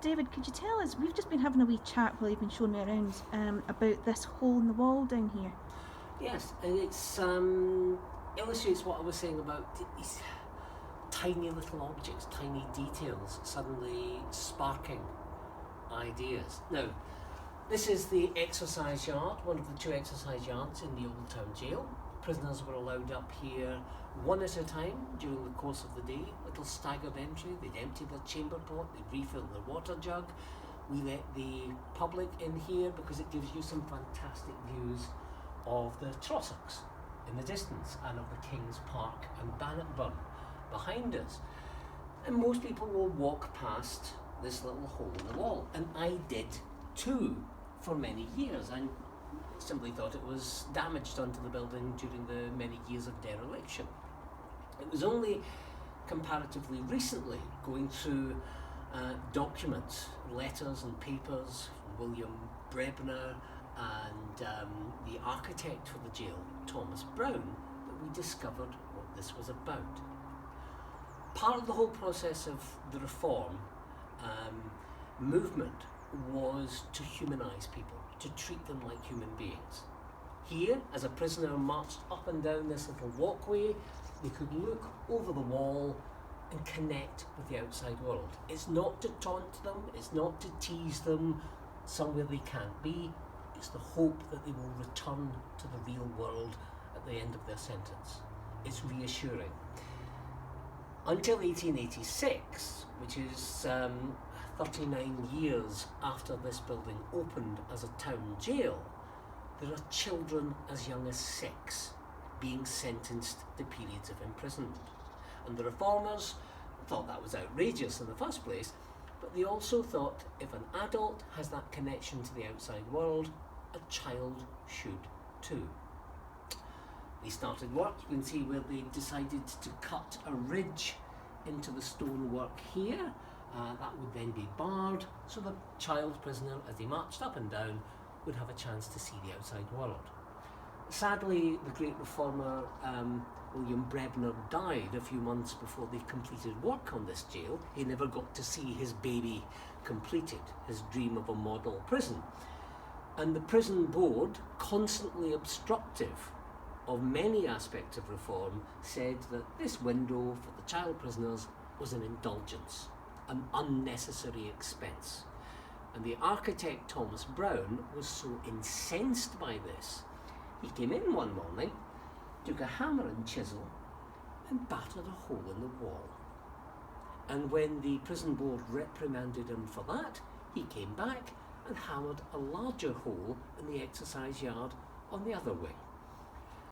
David, could you tell us, we've just been having a wee chat while you've been showing me around about this hole in the wall down here. Yes, and it's illustrates what I was saying about these tiny little objects, tiny details suddenly sparking ideas. Now, this is the exercise yard, one of the two exercise yards in the Old Town Jail. Prisoners were allowed up here one at a time during the course of the day, little staggered entry. They'd empty their chamber pot, they'd refill their water jug. We let the public in here because it gives you some fantastic views of the Trossachs in the distance and of the King's Park and Bannockburn behind us. And most people will walk past this little hole in the wall, and I did too for many years. I simply thought it was damaged onto the building during the many years of dereliction. It was only comparatively recently, going through documents, letters and papers from William Brebner and the architect for the jail, Thomas Brown, that we discovered what this was about. Part of the whole process of the reform movement was to humanise people, to treat them like human beings. Here, as a prisoner marched up and down this little walkway, they could look over the wall and connect with the outside world. It's not to taunt them, it's not to tease them somewhere they can't be. It's the hope that they will return to the real world at the end of their sentence. It's reassuring. Until 1886, which is 39 years after this building opened as a town jail, there are children as young as 6 being sentenced to periods of imprisonment. And the reformers thought that was outrageous in the first place, but they also thought if an adult has that connection to the outside world, a child should too. They started work. You can see where they decided to cut a ridge into the stonework here. That would then be barred, so the child prisoner, as they marched up and down, would have a chance to see the outside world. Sadly, the great reformer William Brebner died a few months before they completed work on this jail. He never got to see his baby completed, his dream of a model prison. And the prison board, constantly obstructive of many aspects of reform, said that this window for the child prisoners was an indulgence, an unnecessary expense. And the architect Thomas Brown was so incensed by this, he came in one morning, took a hammer and chisel and battered a hole in the wall. And when the prison board reprimanded him for that, he came back and hammered a larger hole in the exercise yard on the other wing.